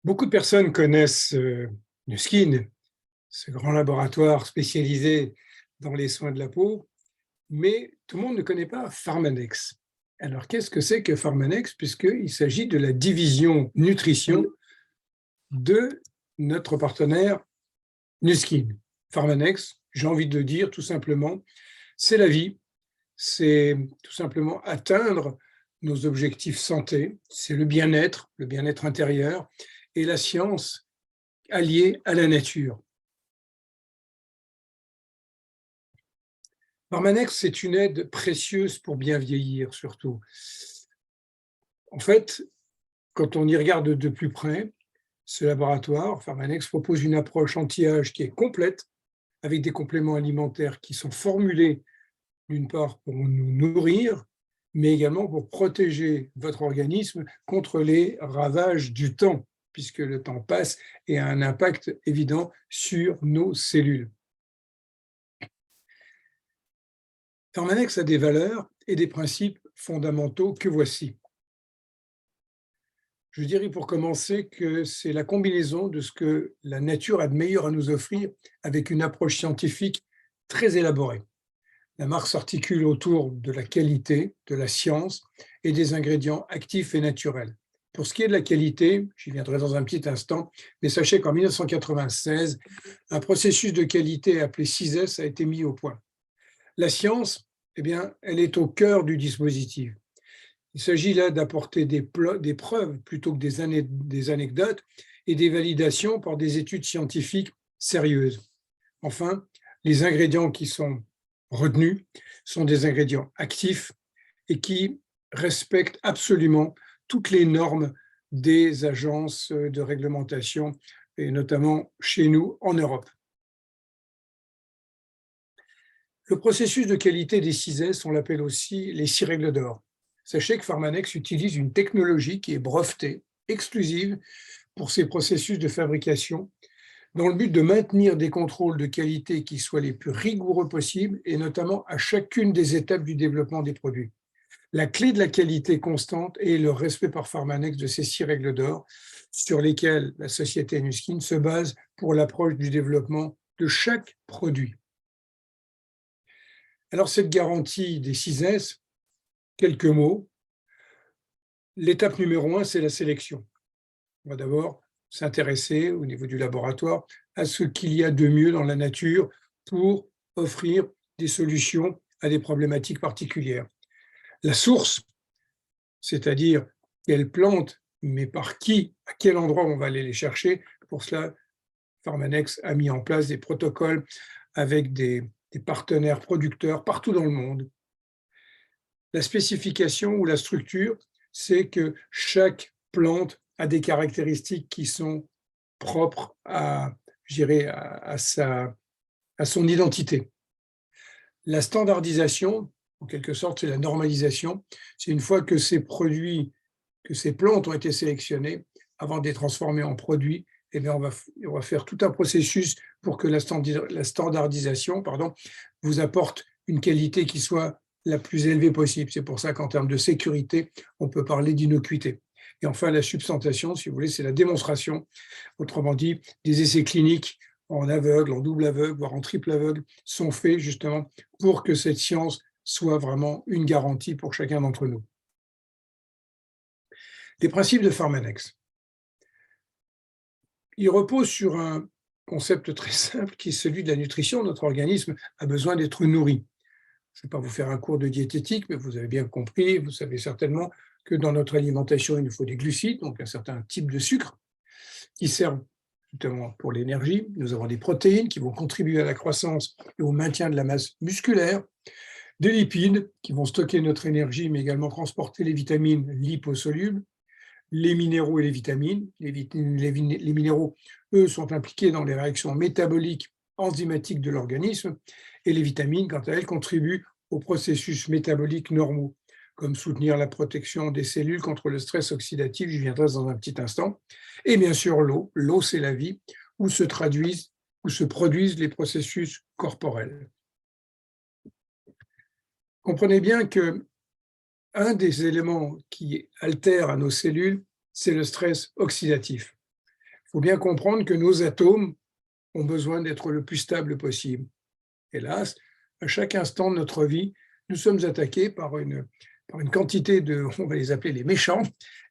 Beaucoup de personnes connaissent Nu Skin, ce grand laboratoire spécialisé dans les soins de la peau, mais tout le monde ne connaît pas Pharmanex. Alors, qu'est-ce que c'est que Pharmanex? Puisqu'il s'agit de la division nutrition de notre partenaire Nu Skin. Pharmanex, j'ai envie de dire tout simplement, c'est la vie, c'est tout simplement atteindre nos objectifs santé, c'est le bien-être intérieur et la science alliée à la nature. Pharmanex, c'est une aide précieuse pour bien vieillir surtout. En fait, quand on y regarde de plus près, ce laboratoire, Pharmanex, propose une approche anti-âge qui est complète, avec des compléments alimentaires qui sont formulés d'une part pour nous nourrir, mais également pour protéger votre organisme contre les ravages du temps, puisque le temps passe et a un impact évident sur nos cellules. Pharmanex a des valeurs et des principes fondamentaux que voici. Je dirais pour commencer que c'est la combinaison de ce que la nature a de meilleur à nous offrir avec une approche scientifique très élaborée. La marque s'articule autour de la qualité, de la science et des ingrédients actifs et naturels. Pour ce qui est de la qualité, j'y viendrai dans un petit instant, mais sachez qu'en 1996, un processus de qualité appelé 6S a été mis au point. La science, eh bien, elle est au cœur du dispositif. Il s'agit là d'apporter des preuves plutôt que des anecdotes et des validations par des études scientifiques sérieuses. Enfin, les ingrédients qui sont retenus sont des ingrédients actifs et qui respectent absolument toutes les normes des agences de réglementation, et notamment chez nous en Europe. Le processus de qualité des 6S, on l'appelle aussi les 6 règles d'or. Sachez que Pharmanex utilise une technologie qui est brevetée, exclusive pour ces processus de fabrication, dans le but de maintenir des contrôles de qualité qui soient les plus rigoureux possibles, et notamment à chacune des étapes du développement des produits. La clé de la qualité constante est le respect par Pharmanex de ces 6 règles d'or, sur lesquelles la société Nu Skin se base pour l'approche du développement de chaque produit. Alors, cette garantie des 6S, quelques mots. L'étape numéro 1, c'est la sélection. On va d'abord s'intéresser au niveau du laboratoire à ce qu'il y a de mieux dans la nature pour offrir des solutions à des problématiques particulières. La source, c'est-à-dire quelles plantes, mais par qui, à quel endroit on va aller les chercher. Pour cela, Pharmanex a mis en place des protocoles avec des partenaires producteurs partout dans le monde. La spécification ou la structure, c'est que chaque plante a des caractéristiques qui sont propres à, je dirais, à son identité. La standardisation, en quelque sorte, c'est la normalisation. C'est une fois que ces produits, que ces plantes ont été sélectionnées, avant de les transformer en produits, eh bien on va faire tout un processus pour que la standardisation, vous apporte une qualité qui soit la plus élevée possible. C'est pour ça qu'en termes de sécurité, on peut parler d'innocuité. Et enfin, la substantation, si vous voulez, c'est la démonstration, autrement dit, des essais cliniques en aveugle, en double aveugle, voire en triple aveugle, sont faits justement pour que cette science soit vraiment une garantie pour chacun d'entre nous. Les principes de Pharmanex. Ils reposent sur un concept très simple qui est celui de la nutrition. Notre organisme a besoin d'être nourri. Je ne vais pas vous faire un cours de diététique, mais vous avez bien compris, vous savez certainement que dans notre alimentation, il nous faut des glucides, donc un certain type de sucre, qui servent notamment pour l'énergie. Nous avons des protéines qui vont contribuer à la croissance et au maintien de la masse musculaire, des lipides qui vont stocker notre énergie, mais également transporter les vitamines liposolubles, les minéraux et les vitamines. Les minéraux, eux, sont impliqués dans les réactions métaboliques enzymatiques de l'organisme, et les vitamines, quant à elles, contribuent aux processus métaboliques normaux, comme soutenir la protection des cellules contre le stress oxydatif, j'y viendrai dans un petit instant, et bien sûr l'eau. L'eau, c'est la vie, où se produisent les processus corporels. Comprenez bien que un des éléments qui altère à nos cellules, c'est le stress oxydatif. faut bien comprendre que nos atomes ont besoin d'être le plus stable possible. Hélas, à chaque instant de notre vie, nous sommes attaqués par une quantité de, on va les appeler les méchants,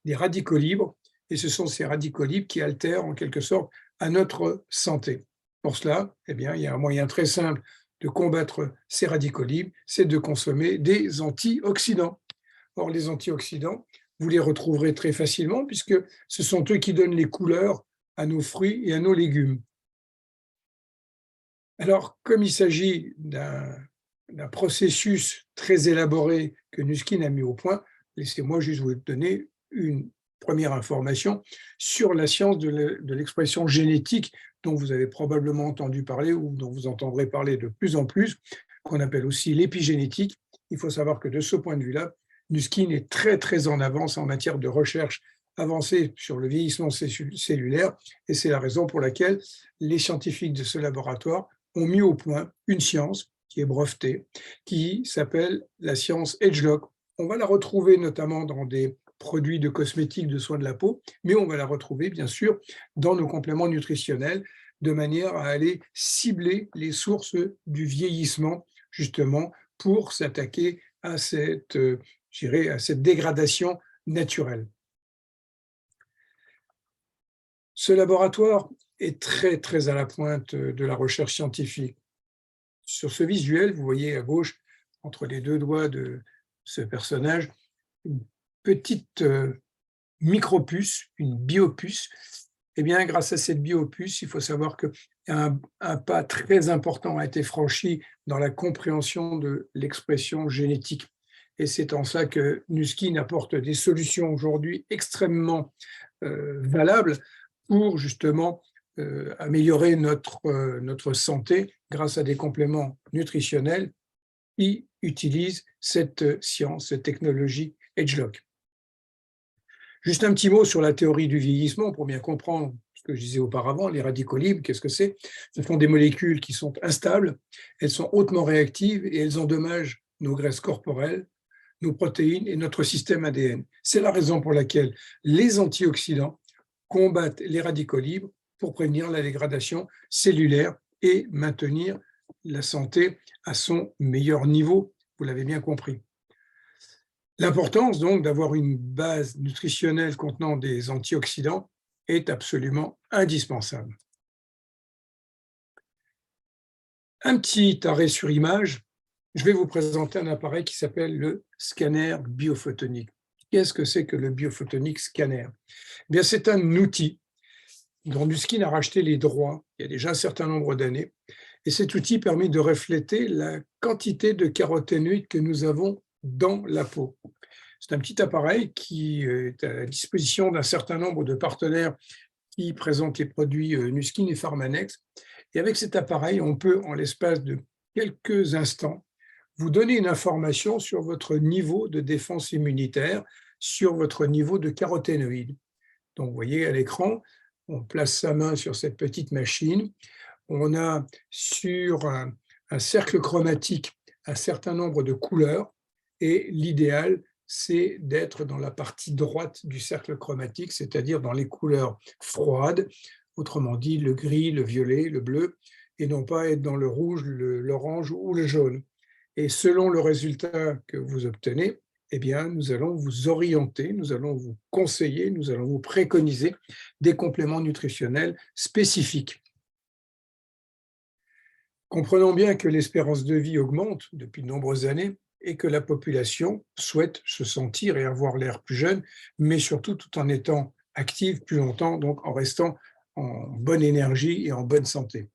des radicaux libres, et ce sont ces radicaux libres qui altèrent en quelque sorte à notre santé. Pour cela, eh bien, il y a un moyen très simple de combattre ces radicaux libres, c'est de consommer des antioxydants. Or, les antioxydants, vous les retrouverez très facilement puisque ce sont eux qui donnent les couleurs à nos fruits et à nos légumes. Alors, comme il s'agit d'un processus très élaboré que Nuskin a mis au point, laissez-moi juste vous donner une première information sur la science de l'expression génétique dont vous avez probablement entendu parler ou dont vous entendrez parler de plus en plus, qu'on appelle aussi l'épigénétique. Il faut savoir que de ce point de vue-là, Nuskin est très très en avance en matière de recherche avancée sur le vieillissement cellulaire et c'est la raison pour laquelle les scientifiques de ce laboratoire ont mis au point une science qui est brevetée, qui s'appelle la science Edgelock. On va la retrouver notamment dans des produits de cosmétiques, de soins de la peau, mais on va la retrouver bien sûr dans nos compléments nutritionnels, de manière à aller cibler les sources du vieillissement, justement, pour s'attaquer à à cette dégradation naturelle. Ce laboratoire est très, très à la pointe de la recherche scientifique. Sur ce visuel, vous voyez à gauche, entre les deux doigts de ce personnage, une petite micropuce, une biopuce. Eh bien, grâce à cette biopuce, il faut savoir qu'un pas très important a été franchi dans la compréhension de l'expression génétique. Et c'est en ça que Nuskin apporte des solutions aujourd'hui extrêmement valables pour justement améliorer notre santé grâce à des compléments nutritionnels qui utilisent cette science, cette technologie Edgelock. Juste un petit mot sur la théorie du vieillissement pour bien comprendre ce que je disais auparavant, les radicaux libres, qu'est-ce que c'est? Ce sont des molécules qui sont instables, elles sont hautement réactives et elles endommagent nos graisses corporelles, nos protéines et notre système ADN. C'est la raison pour laquelle les antioxydants combattent les radicaux libres pour prévenir la dégradation cellulaire et maintenir la santé à son meilleur niveau, vous l'avez bien compris. L'importance donc d'avoir une base nutritionnelle contenant des antioxydants est absolument indispensable. Un petit arrêt sur image, je vais vous présenter un appareil qui s'appelle le scanner biophotonique. Qu'est-ce que c'est que le biophotonique scanner? Eh bien, c'est un outil dont Nuskin a racheté les droits il y a déjà un certain nombre d'années. Et cet outil permet de refléter la quantité de caroténoïdes que nous avons dans la peau. C'est un petit appareil qui est à la disposition d'un certain nombre de partenaires qui présentent les produits Nuskin et Pharmanex. Et avec cet appareil, on peut, en l'espace de quelques instants, vous donner une information sur votre niveau de défense immunitaire, sur votre niveau de caroténoïdes. Donc, vous voyez à l'écran, on place sa main sur cette petite machine. On a sur un cercle chromatique un certain nombre de couleurs et l'idéal, c'est d'être dans la partie droite du cercle chromatique, c'est-à-dire dans les couleurs froides, autrement dit le gris, le violet, le bleu, et non pas être dans le rouge, l'orange ou le jaune. Et selon le résultat que vous obtenez, eh bien, nous allons vous orienter, nous allons vous conseiller, nous allons vous préconiser des compléments nutritionnels spécifiques. Comprenons bien que l'espérance de vie augmente depuis de nombreuses années et que la population souhaite se sentir et avoir l'air plus jeune, mais surtout tout en étant active plus longtemps, donc en restant en bonne énergie et en bonne santé.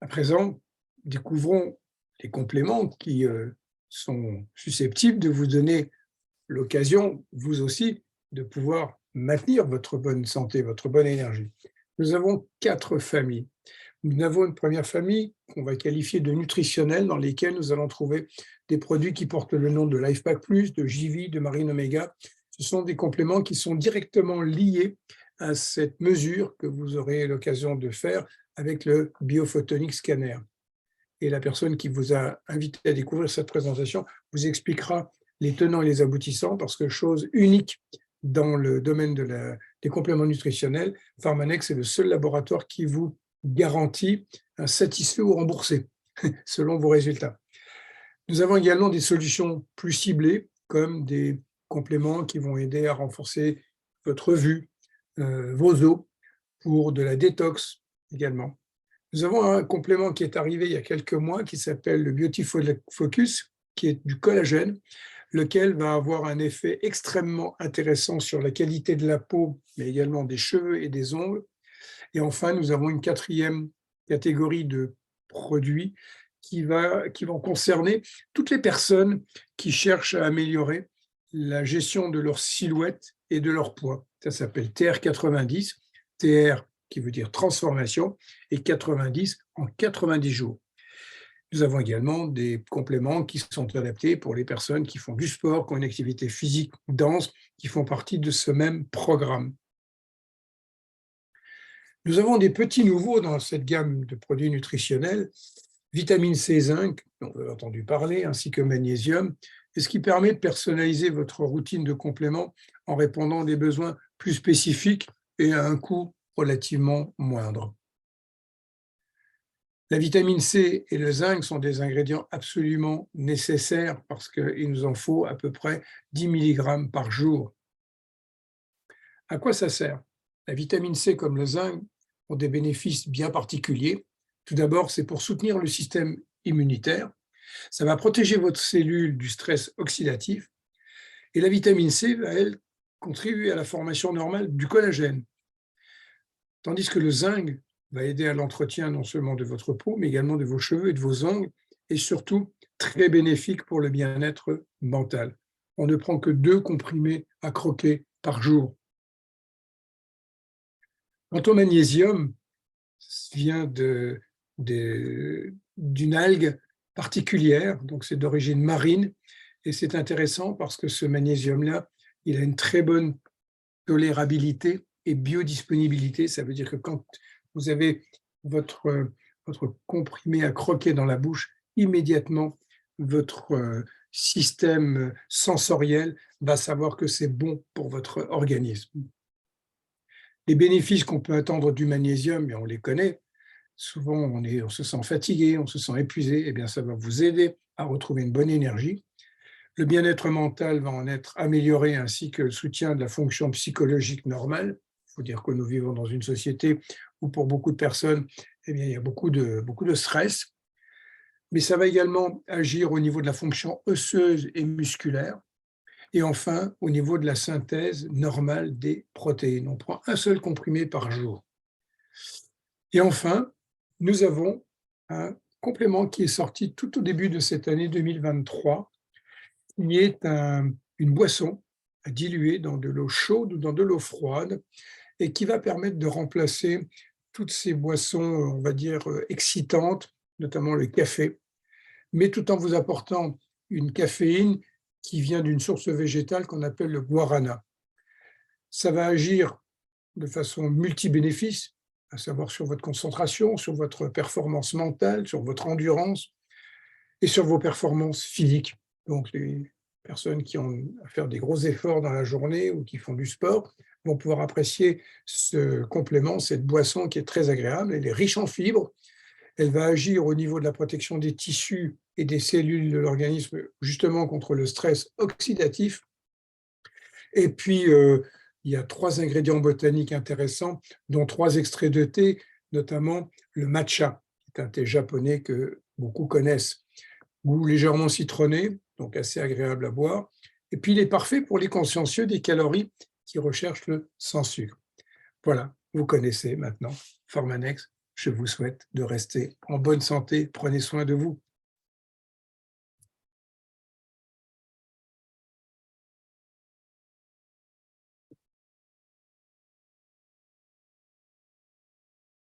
À présent, découvrons les compléments qui sont susceptibles de vous donner l'occasion, vous aussi, de pouvoir maintenir votre bonne santé, votre bonne énergie. Nous avons 4 familles. Nous avons une première famille qu'on va qualifier de nutritionnelle, dans lesquelles nous allons trouver des produits qui portent le nom de LifePack+, de JV, de Marine Omega. Ce sont des compléments qui sont directement liés à cette mesure que vous aurez l'occasion de faire avec le Biophotonic Scanner. Et la personne qui vous a invité à découvrir cette présentation vous expliquera les tenants et les aboutissants, parce que chose unique dans le domaine de des compléments nutritionnels, Pharmanex est le seul laboratoire qui vous garantit un satisfait ou remboursé, selon vos résultats. Nous avons également des solutions plus ciblées, comme des compléments qui vont aider à renforcer votre vue, vos os, pour de la détox également. Nous avons un complément qui est arrivé il y a quelques mois qui s'appelle le Beautifocus, qui est du collagène, lequel va avoir un effet extrêmement intéressant sur la qualité de la peau, mais également des cheveux et des ongles. Et enfin, nous avons une quatrième catégorie de produits qui vont concerner toutes les personnes qui cherchent à améliorer la gestion de leur silhouette et de leur poids. Ça s'appelle TR90, TR qui veut dire transformation, et 90 en 90 jours. Nous avons également des compléments qui sont adaptés pour les personnes qui font du sport, qui ont une activité physique dense, qui font partie de ce même programme. Nous avons des petits nouveaux dans cette gamme de produits nutritionnels, vitamine C, zinc, dont vous avez entendu parler, ainsi que magnésium, et ce qui permet de personnaliser votre routine de compléments en répondant à des besoins plus spécifiques et à un coût relativement moindre. La vitamine C et le zinc sont des ingrédients absolument nécessaires parce qu'il nous en faut à peu près 10 mg par jour. À quoi ça sert? La vitamine C comme le zinc ont des bénéfices bien particuliers. Tout d'abord, c'est pour soutenir le système immunitaire. Ça va protéger votre cellule du stress oxydatif. Et la vitamine C va, elle, contribuer à la formation normale du collagène. Tandis que le zinc va aider à l'entretien non seulement de votre peau, mais également de vos cheveux et de vos ongles, et surtout très bénéfique pour le bien-être mental. On ne prend que 2 comprimés à croquer par jour. Quant au magnésium, vient d'une algue particulière, donc c'est d'origine marine, et c'est intéressant parce que ce magnésium-là, il a une très bonne tolérabilité et biodisponibilité. Ça veut dire que quand vous avez votre comprimé à croquer dans la bouche, immédiatement, votre système sensoriel va savoir que c'est bon pour votre organisme. Les bénéfices qu'on peut attendre du magnésium, et on les connaît, souvent on se sent fatigué, on se sent épuisé, eh bien ça va vous aider à retrouver une bonne énergie. Le bien-être mental va en être amélioré, ainsi que le soutien de la fonction psychologique normale. Il faut dire que nous vivons dans une société où pour beaucoup de personnes, eh bien, il y a beaucoup de stress. Mais ça va également agir au niveau de la fonction osseuse et musculaire. Et enfin, au niveau de la synthèse normale des protéines. On prend un seul comprimé par jour. Et enfin, nous avons un complément qui est sorti tout au début de cette année 2023, qui est une boisson à diluer dans de l'eau chaude ou dans de l'eau froide, et qui va permettre de remplacer toutes ces boissons, on va dire, excitantes, notamment le café, mais tout en vous apportant une caféine qui vient d'une source végétale qu'on appelle le guarana. Ça va agir de façon multibénéfice, à savoir sur votre concentration, sur votre performance mentale, sur votre endurance et sur vos performances physiques. Donc, les personnes qui ont à faire des gros efforts dans la journée ou qui font du sport vont pouvoir apprécier ce complément, cette boisson qui est très agréable. Elle est riche en fibres. Elle va agir au niveau de la protection des tissus et des cellules de l'organisme, justement contre le stress oxydatif. Et puis, il y a 3 ingrédients botaniques intéressants, dont 3 extraits de thé, notamment le matcha, qui est un thé japonais que beaucoup connaissent. Goût légèrement citronné, donc assez agréable à boire. Et puis, il est parfait pour les consciencieux des calories qui recherchent le sans sucre. Voilà, vous connaissez maintenant Pharmanex. Je vous souhaite de rester en bonne santé. Prenez soin de vous.